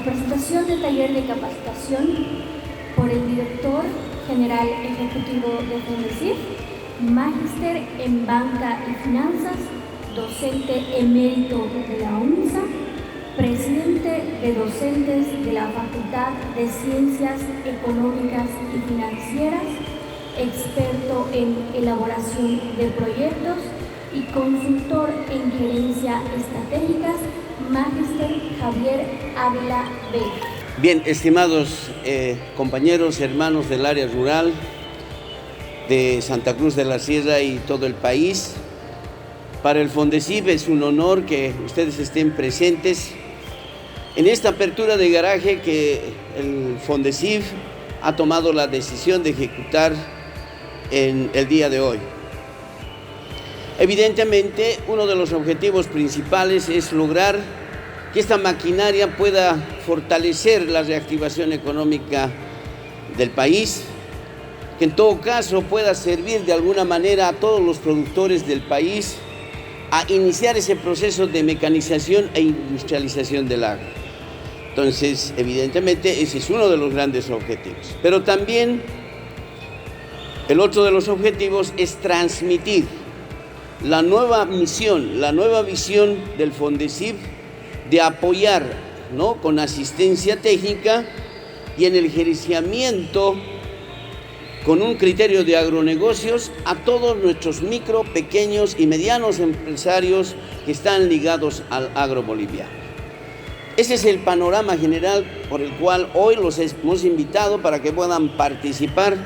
presentación del taller de capacitación por el director general ejecutivo de FONDECIF, magíster en banca y finanzas, docente emérito de la UNSA, presidente de docentes de la Facultad de Ciencias Económicas y Financieras, experto en elaboración de proyectos y consultor en gerencia estratégicas, magíster Javier Ávila Vega. Bien, estimados compañeros, hermanos del área rural de Santa Cruz de la Sierra y todo el país, para el FONDECIF es un honor que ustedes estén presentes en esta apertura de garaje que el FONDECIF ha tomado la decisión de ejecutar en el día de hoy. Evidentemente, uno de los objetivos principales es lograr que esta maquinaria pueda fortalecer la reactivación económica del país, que en todo caso pueda servir de alguna manera a todos los productores del país a iniciar ese proceso de mecanización e industrialización del agro. Entonces, evidentemente, ese es uno de los grandes objetivos. Pero también el otro de los objetivos es transmitir la nueva misión, la nueva visión del FONDECIF de apoyar, ¿no?, con asistencia técnica y en el gerenciamiento con un criterio de agronegocios a todos nuestros micro, pequeños y medianos empresarios que están ligados al agro boliviano. Ese es el panorama general por el cual hoy los hemos invitado para que puedan participar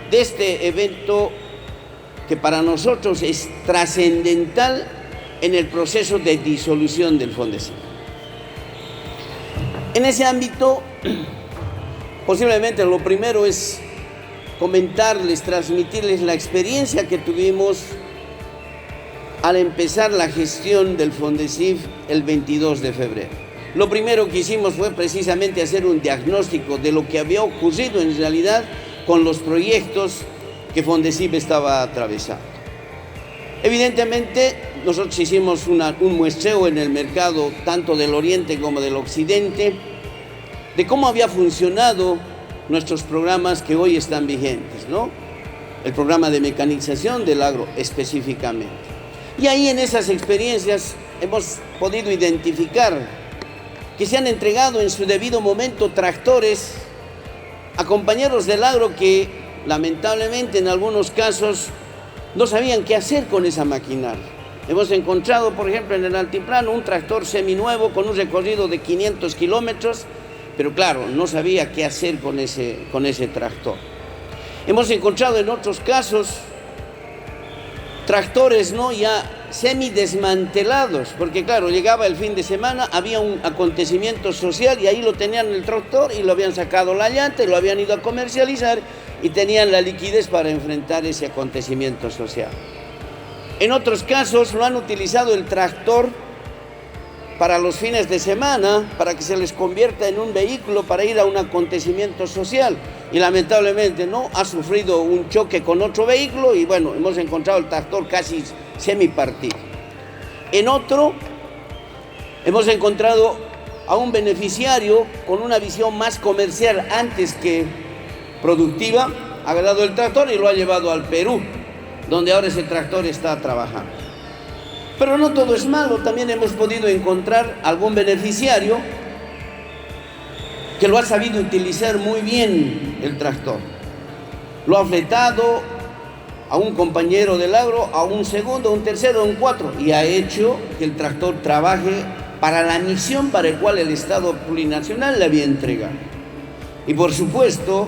de este evento que para nosotros es trascendental en el proceso de disolución del FONDECIF. En ese ámbito, posiblemente lo primero es comentarles, transmitirles la experiencia que tuvimos al empezar la gestión del FONDECIF el 22 de febrero. Lo primero que hicimos fue precisamente hacer un diagnóstico de lo que había ocurrido en realidad con los proyectos que FONDECIF estaba atravesando. Evidentemente, nosotros hicimos un muestreo en el mercado, tanto del oriente como del occidente, de cómo había funcionado nuestros programas que hoy están vigentes, ¿no? El programa de mecanización del agro específicamente. Y ahí en esas experiencias hemos podido identificar que se han entregado en su debido momento tractores a compañeros del agro que lamentablemente en algunos casos no sabían qué hacer con esa maquinaria. Hemos encontrado, por ejemplo, en el altiplano un tractor seminuevo con un recorrido de 500 kilómetros, pero claro, no sabía qué hacer con ese tractor. Hemos encontrado en otros casos tractores, ¿no?, ya semidesmantelados, porque claro, llegaba el fin de semana, había un acontecimiento social y ahí lo tenían el tractor y lo habían sacado la llanta y lo habían ido a comercializar y tenían la liquidez para enfrentar ese acontecimiento social. En otros casos lo han utilizado el tractor para los fines de semana, para que se les convierta en un vehículo para ir a un acontecimiento social. Y lamentablemente no ha sufrido un choque con otro vehículo y bueno, hemos encontrado el tractor casi semipartido. En otro, hemos encontrado a un beneficiario con una visión más comercial antes que productiva, ha agarrado el tractor y lo ha llevado al Perú, donde ahora ese tractor está trabajando. Pero no todo es malo, también hemos podido encontrar algún beneficiario que lo ha sabido utilizar muy bien el tractor. Lo ha fletado a un compañero del agro, a un segundo, a un tercero, a un cuarto, y ha hecho que el tractor trabaje para la misión para la cual el Estado plurinacional le había entregado. Y por supuesto,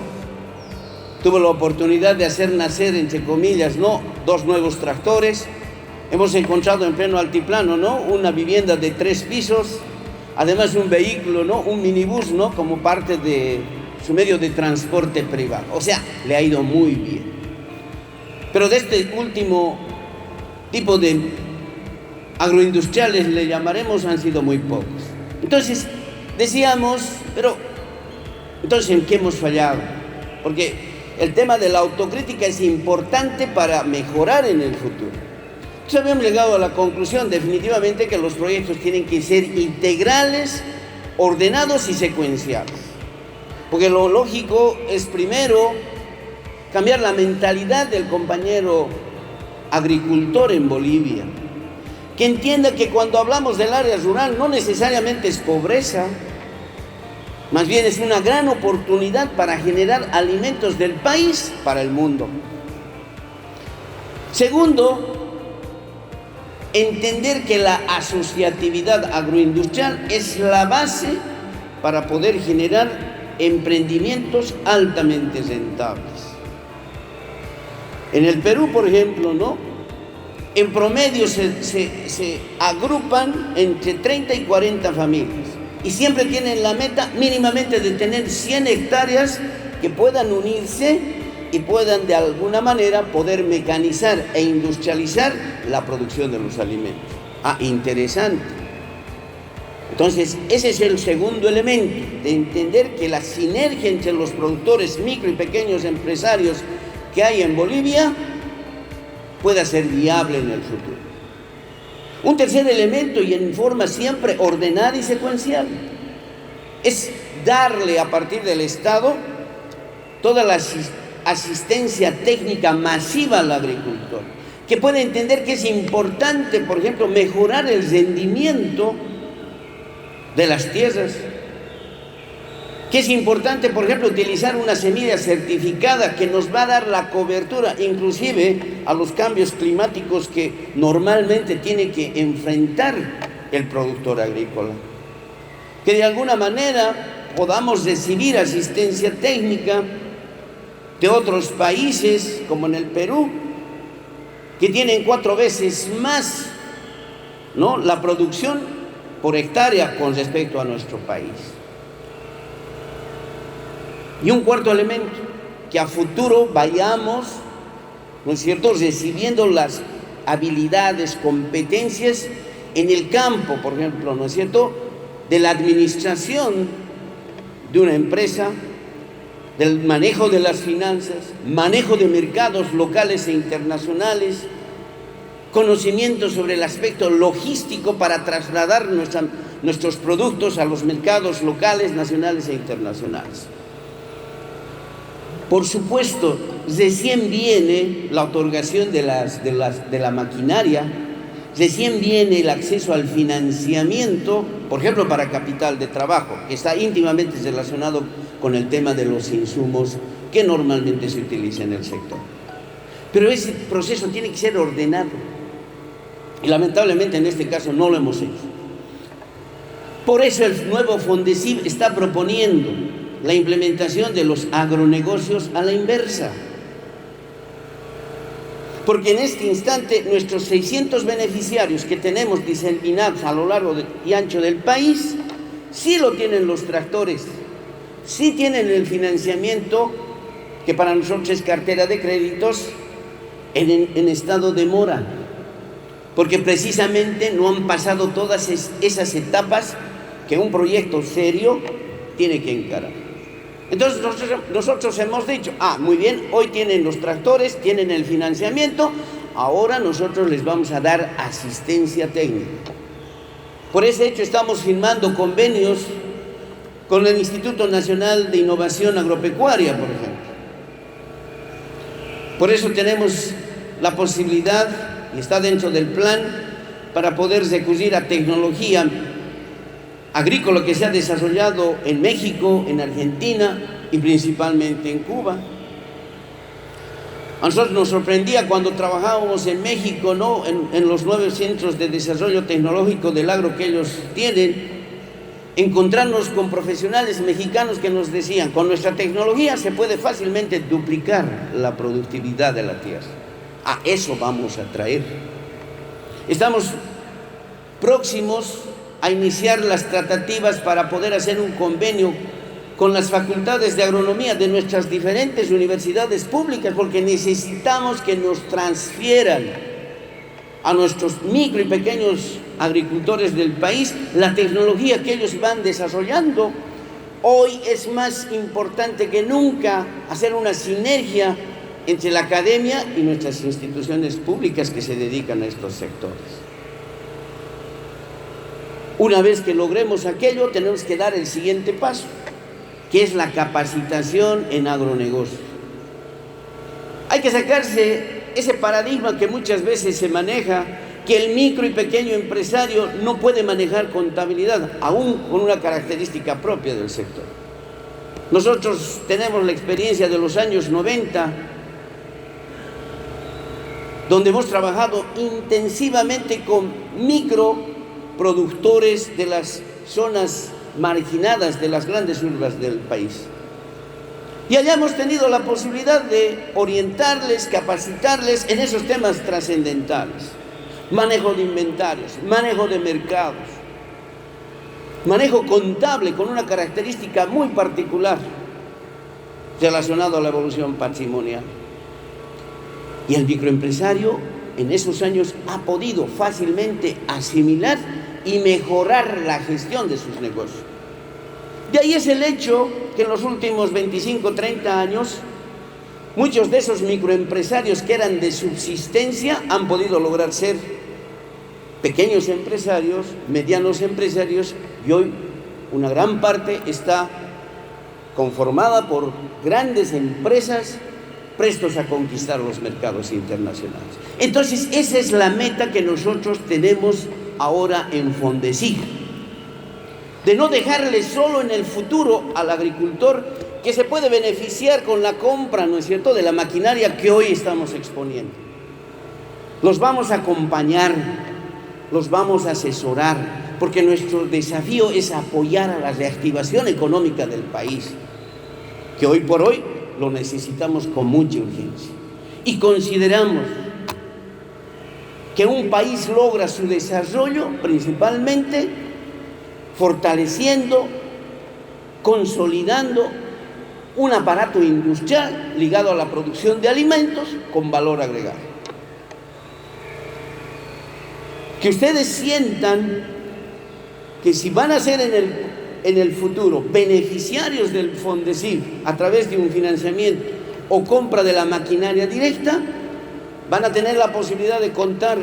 tuvo la oportunidad de hacer nacer, entre comillas, ¿no?, 2 nuevos tractores. Hemos encontrado en pleno altiplano, ¿no?, una vivienda de 3 pisos, además un vehículo, ¿no?, un minibús, ¿no?, como parte de su medio de transporte privado. O sea, le ha ido muy bien. Pero de este último tipo de agroindustriales, le llamaremos, han sido muy pocos. Entonces, decíamos, pero entonces, ¿en qué hemos fallado? Porque el tema de la autocrítica es importante para mejorar en el futuro. Entonces habíamos llegado a la conclusión definitivamente que los proyectos tienen que ser integrales, ordenados y secuenciales. Porque lo lógico es primero cambiar la mentalidad del compañero agricultor en Bolivia, que entienda que cuando hablamos del área rural no necesariamente es pobreza, más bien es una gran oportunidad para generar alimentos del país para el mundo. Segundo, entender que la asociatividad agroindustrial es la base para poder generar emprendimientos altamente rentables. En el Perú, por ejemplo, ¿no? En promedio se agrupan entre 30 y 40 familias y siempre tienen la meta mínimamente de tener 100 hectáreas que puedan unirse y puedan de alguna manera poder mecanizar e industrializar la producción de los alimentos. Ah, interesante. Entonces, ese es el segundo elemento, de entender que la sinergia entre los productores micro y pequeños empresarios que hay en Bolivia pueda ser viable en el futuro. Un tercer elemento, y en forma siempre ordenada y secuencial, es darle a partir del Estado toda la asistencia técnica masiva al agricultor, que pueda entender que es importante, por ejemplo, mejorar el rendimiento de las tierras, que es importante, por ejemplo, utilizar una semilla certificada que nos va a dar la cobertura, inclusive a los cambios climáticos que normalmente tiene que enfrentar el productor agrícola. Que de alguna manera podamos recibir asistencia técnica de otros países, como en el Perú, que tienen 4 veces más, ¿no?, la producción por hectárea con respecto a nuestro país. Y un cuarto elemento, que a futuro vayamos, ¿no es cierto?, recibiendo las habilidades, competencias en el campo, por ejemplo, ¿no es cierto?, de la administración de una empresa, del manejo de las finanzas, manejo de mercados locales e internacionales, conocimiento sobre el aspecto logístico para trasladar nuestros productos a los mercados locales, nacionales e internacionales. Por supuesto, recién viene la otorgación de la maquinaria, recién viene el acceso al financiamiento, por ejemplo, para capital de trabajo, que está íntimamente relacionado con el tema de los insumos que normalmente se utiliza en el sector. Pero ese proceso tiene que ser ordenado. Y lamentablemente en este caso no lo hemos hecho. Por eso el nuevo Fondecib está proponiendo la implementación de los agronegocios a la inversa. Porque en este instante nuestros 600 beneficiarios que tenemos diseminados a lo largo y ancho del país, sí lo tienen los tractores, sí tienen el financiamiento, que para nosotros es cartera de créditos, en estado de mora, porque precisamente no han pasado todas esas etapas que un proyecto serio tiene que encarar. Entonces nosotros hemos dicho, muy bien, hoy tienen los tractores, tienen el financiamiento, ahora nosotros les vamos a dar asistencia técnica. Por ese hecho estamos firmando convenios con el Instituto Nacional de Innovación Agropecuaria, por ejemplo. Por eso tenemos la posibilidad, y está dentro del plan, para poder recurrir a tecnología agrícola que se ha desarrollado en México, en Argentina y principalmente en Cuba. A nosotros nos sorprendía cuando trabajábamos en México, ¿no?, en los 9 centros de desarrollo tecnológico del agro que ellos tienen, encontrarnos con profesionales mexicanos que nos decían, con nuestra tecnología se puede fácilmente duplicar la productividad de la tierra. Eso vamos a traer. Estamos próximos a iniciar las tratativas para poder hacer un convenio con las facultades de agronomía de nuestras diferentes universidades públicas, porque necesitamos que nos transfieran a nuestros micro y pequeños agricultores del país la tecnología que ellos van desarrollando. Hoy es más importante que nunca hacer una sinergia entre la academia y nuestras instituciones públicas que se dedican a estos sectores. Una vez que logremos aquello, tenemos que dar el siguiente paso, que es la capacitación en agronegocio. Hay que sacarse ese paradigma que muchas veces se maneja, que el micro y pequeño empresario no puede manejar contabilidad, aún con una característica propia del sector. Nosotros tenemos la experiencia de los años 90, donde hemos trabajado intensivamente con microproductores de las zonas marginadas de las grandes urbes del país. Y allá hemos tenido la posibilidad de orientarles, capacitarles en esos temas trascendentales. Manejo de inventarios, manejo de mercados, manejo contable con una característica muy particular relacionado a la evolución patrimonial. Y el microempresario en esos años ha podido fácilmente asimilar y mejorar la gestión de sus negocios. De ahí es el hecho que en los últimos 25, 30 años, muchos de esos microempresarios que eran de subsistencia han podido lograr ser pequeños empresarios, medianos empresarios, y hoy una gran parte está conformada por grandes empresas prestos a conquistar los mercados internacionales. Entonces, esa es la meta que nosotros tenemos ahora en Fondecig, de no dejarle solo en el futuro al agricultor que se puede beneficiar con la compra, ¿no es cierto?, de la maquinaria que hoy estamos exponiendo. Los vamos a acompañar, los vamos a asesorar, porque nuestro desafío es apoyar a la reactivación económica del país, que hoy por hoy lo necesitamos con mucha urgencia. Y consideramos que un país logra su desarrollo principalmente fortaleciendo, consolidando un aparato industrial ligado a la producción de alimentos con valor agregado. Que ustedes sientan que si van a ser en el futuro beneficiarios del Fondecig a través de un financiamiento o compra de la maquinaria directa, van a tener la posibilidad de contar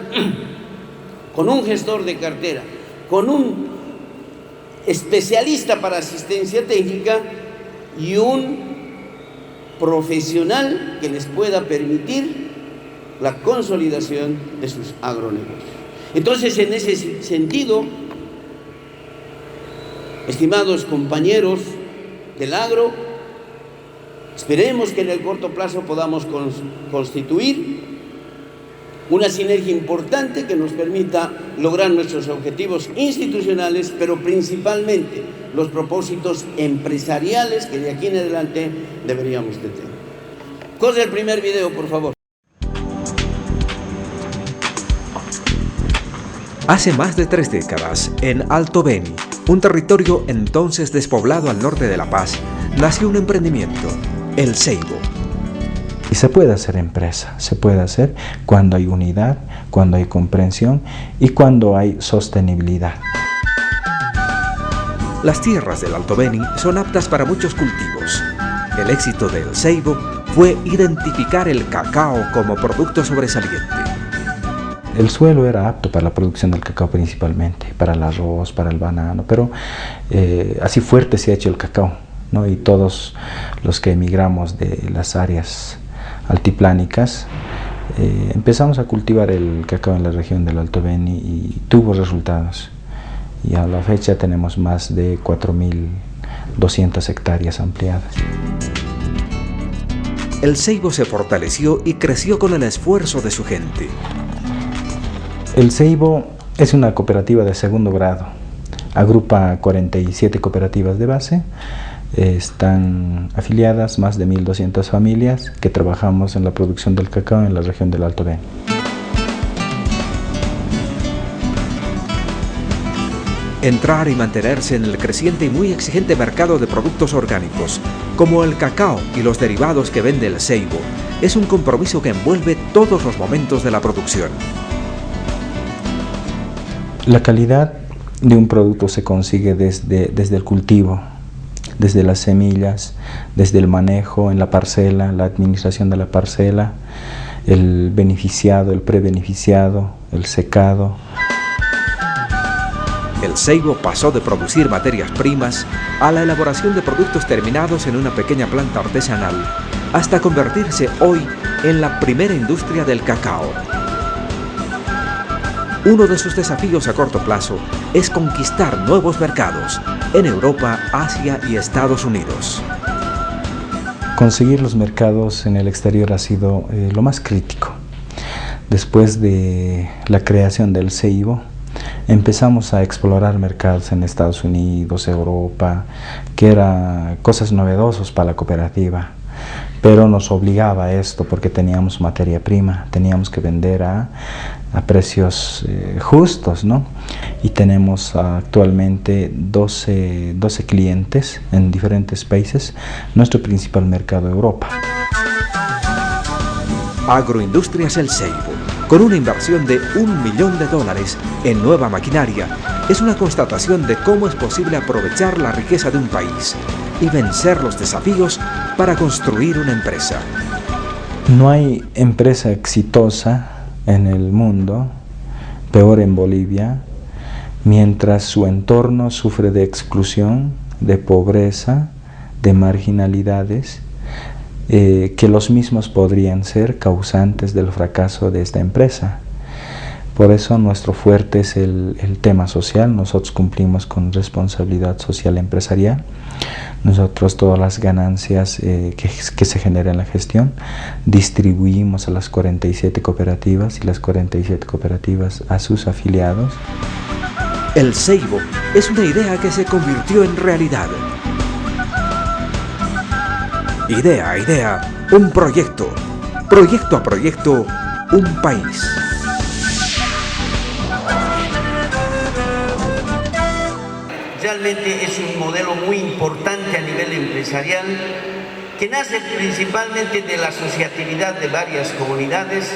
con un gestor de cartera, con un especialista para asistencia técnica y un profesional que les pueda permitir la consolidación de sus agronegocios. Entonces, en ese sentido, estimados compañeros del agro, esperemos que en el corto plazo podamos constituir una sinergia importante que nos permita lograr nuestros objetivos institucionales, pero principalmente los propósitos empresariales que de aquí en adelante deberíamos de tener. Corre el primer video, por favor. Hace más de 3 décadas, en Alto Beni, un territorio entonces despoblado al norte de La Paz, nació un emprendimiento, El Ceibo. Y se puede hacer empresa, se puede hacer cuando hay unidad, cuando hay comprensión y cuando hay sostenibilidad. Las tierras del Alto Beni son aptas para muchos cultivos. El éxito de El Ceibo fue identificar el cacao como producto sobresaliente. El suelo era apto para la producción del cacao principalmente, para el arroz, para el banano, pero así fuerte se ha hecho el cacao, ¿no? Y todos los que emigramos de las áreas altiplánicas, empezamos a cultivar el cacao en la región del Alto Beni y tuvo resultados. Y a la fecha tenemos más de 4.200 hectáreas ampliadas. El Ceibo se fortaleció y creció con el esfuerzo de su gente. El Ceibo es una cooperativa de segundo grado, agrupa 47 cooperativas de base. Están afiliadas más de 1.200 familias que trabajamos en la producción del cacao en la región del Alto Beni. Entrar y mantenerse en el creciente y muy exigente mercado de productos orgánicos, como el cacao y los derivados que vende El Ceibo, es un compromiso que envuelve todos los momentos de la producción. La calidad de un producto se consigue desde el cultivo, desde las semillas, desde el manejo en la parcela, la administración de la parcela, el beneficiado, el prebeneficiado, el secado. El ceibo pasó de producir materias primas a la elaboración de productos terminados en una pequeña planta artesanal, hasta convertirse hoy en la primera industria del cacao. Uno de sus desafíos a corto plazo es conquistar nuevos mercados en Europa, Asia y Estados Unidos. Conseguir los mercados en el exterior ha sido lo más crítico. Después de la creación del ceibo, empezamos a explorar mercados en Estados Unidos, Europa, que eran cosas novedosas para la cooperativa, pero nos obligaba a esto porque teníamos materia prima, teníamos que vender a precios justos, ¿no? Y tenemos actualmente 12 clientes en diferentes países, nuestro principal mercado Europa. Agroindustrias El Ceibo, con una inversión de $1 millón en nueva maquinaria, es una constatación de cómo es posible aprovechar la riqueza de un país y vencer los desafíos para construir una empresa. No hay empresa exitosa en el mundo, peor en Bolivia, mientras su entorno sufre de exclusión, de pobreza, de marginalidades, que los mismos podrían ser causantes del fracaso de esta empresa. Por eso nuestro fuerte es el tema social. Nosotros cumplimos con responsabilidad social empresarial. Nosotros todas las ganancias que se generan en la gestión distribuimos a las 47 cooperativas y las 47 cooperativas a sus afiliados. El ceibo es una idea que se convirtió en realidad. Idea a idea, un proyecto. Proyecto a proyecto, un país. Realmente es un modelo muy importante a nivel empresarial que nace principalmente de la asociatividad de varias comunidades,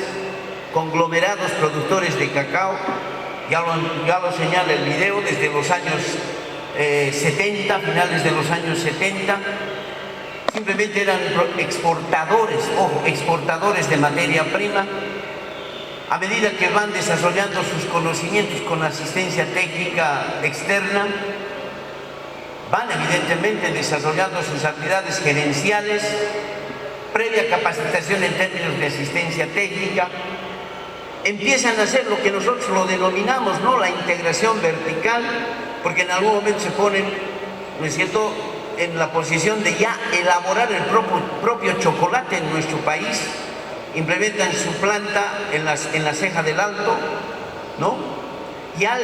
conglomerados productores de cacao, ya lo señala el video, desde los años 70, finales de los años 70, simplemente eran exportadores de materia prima. A medida que van desarrollando sus conocimientos con asistencia técnica externa, van evidentemente desarrollando sus habilidades gerenciales, previa capacitación en términos de asistencia técnica, empiezan a hacer lo que nosotros lo denominamos, ¿no?, la integración vertical, porque en algún momento se ponen, ¿no es cierto?, en la posición de ya elaborar el propio chocolate en nuestro país. Implementan su planta en la Ceja del Alto, ¿no? Ya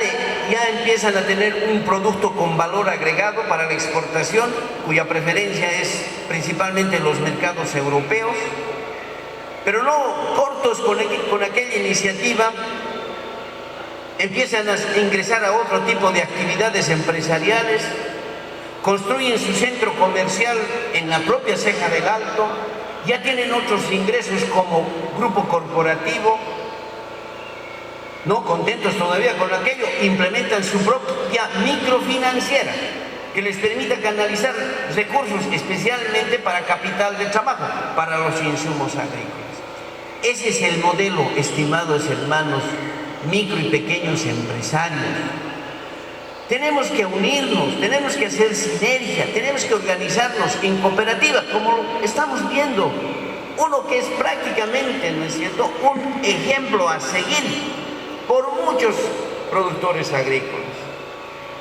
empiezan a tener un producto con valor agregado para la exportación, cuya preferencia es principalmente los mercados europeos, pero no cortos con aquella iniciativa, empiezan a ingresar a otro tipo de actividades empresariales, construyen su centro comercial en la propia Ceja del Alto, ya tienen otros ingresos como grupo corporativo, no contentos todavía con aquello, implementan su propia microfinanciera que les permita canalizar recursos especialmente para capital de trabajo, para los insumos agrícolas. Ese es el modelo, estimados hermanos, micro y pequeños empresarios. Tenemos que unirnos, tenemos que hacer sinergia, tenemos que organizarnos en cooperativas, como estamos viendo. Uno que es prácticamente, ¿no es cierto?, un ejemplo a seguir por muchos productores agrícolas.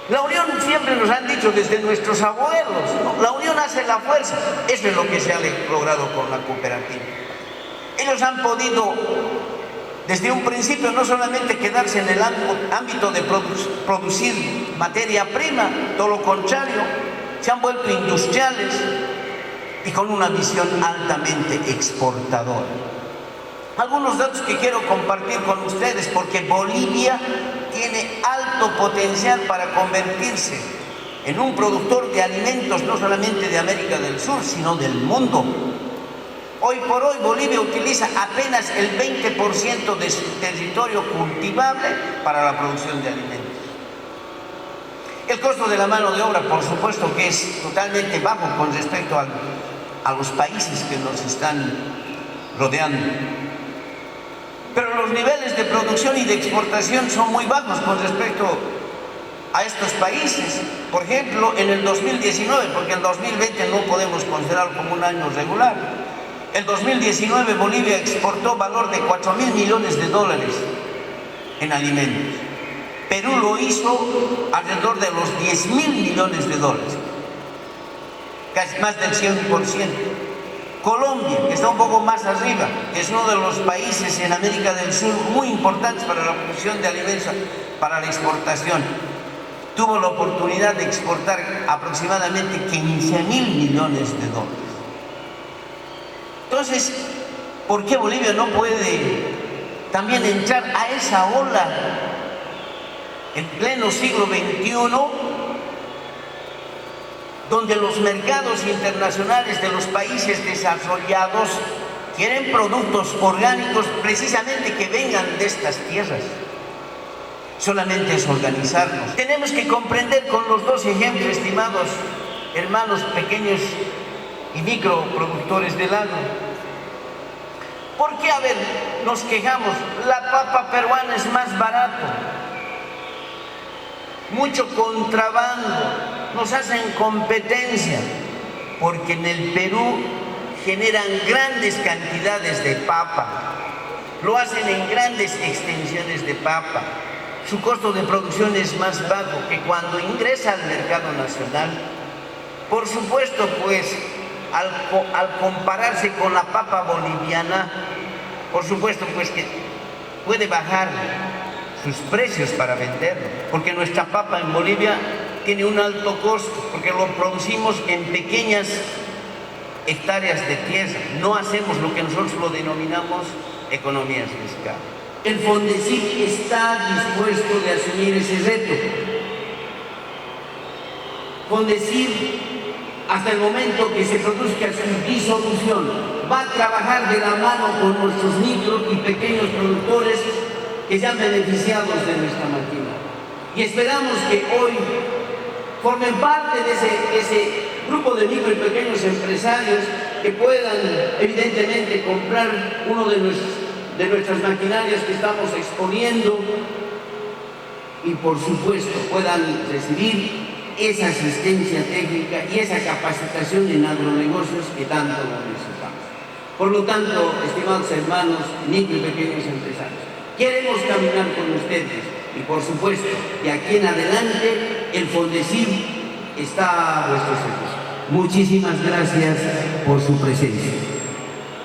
La unión, siempre nos han dicho desde nuestros abuelos, ¿no?, la unión hace la fuerza. Eso es lo que se ha logrado con la cooperativa. Ellos han podido, desde un principio, no solamente quedarse en el ámbito de producir materia prima, todo lo contrario, se han vuelto industriales y con una visión altamente exportadora. Algunos datos que quiero compartir con ustedes, porque Bolivia tiene alto potencial para convertirse en un productor de alimentos, no solamente de América del Sur, sino del mundo. Hoy por hoy Bolivia utiliza apenas el 20% de su territorio cultivable para la producción de alimentos. El costo de la mano de obra, por supuesto, que es totalmente bajo con respecto a los países que nos están rodeando. Pero los niveles de producción y de exportación son muy bajos con respecto a estos países. Por ejemplo, en el 2019, porque el 2020 no podemos considerarlo como un año regular, el 2019 Bolivia exportó valor de 4.000 millones de dólares en alimentos. Perú lo hizo alrededor de los 10.000 millones de dólares, casi más del 100%. Colombia, que está un poco más arriba, que es uno de los países en América del Sur muy importantes para la producción de alimentos, para la exportación, tuvo la oportunidad de exportar aproximadamente 15.000 millones de dólares. Entonces, ¿por qué Bolivia no puede también entrar a esa ola en pleno siglo XXI, donde los mercados internacionales de los países desarrollados quieren productos orgánicos precisamente que vengan de estas tierras? Solamente es organizarnos. Tenemos que comprender con los dos ejemplos, estimados hermanos pequeños y microproductores del agro. ¿Por qué, a ver, nos quejamos? La papa peruana es más barato. Mucho contrabando, nos hacen competencia, porque en el Perú generan grandes cantidades de papa, lo hacen en grandes extensiones de papa. Su costo de producción es más bajo que cuando ingresa al mercado nacional. Por supuesto, pues, al compararse con la papa boliviana, por supuesto, pues, que puede bajar sus precios para venderlo, porque nuestra papa en Bolivia tiene un alto costo, porque lo producimos en pequeñas hectáreas de tierra, no hacemos lo que nosotros lo denominamos economías fiscales. El Fondecip está dispuesto de asumir ese reto. Fondecip, hasta el momento que se produzca su disolución, va a trabajar de la mano con nuestros micro y pequeños productores que sean beneficiados de nuestra máquina. Y esperamos que hoy formen parte de ese grupo de micro y pequeños empresarios que puedan, evidentemente, comprar uno de nuestras maquinarias que estamos exponiendo y, por supuesto, puedan recibir esa asistencia técnica y esa capacitación en agronegocios que tanto necesitamos. Por lo tanto, estimados hermanos, micro y pequeños empresarios, queremos caminar con ustedes y, por supuesto, de aquí en adelante el Fondecip está a vuestro servicio. Muchísimas gracias por su presencia.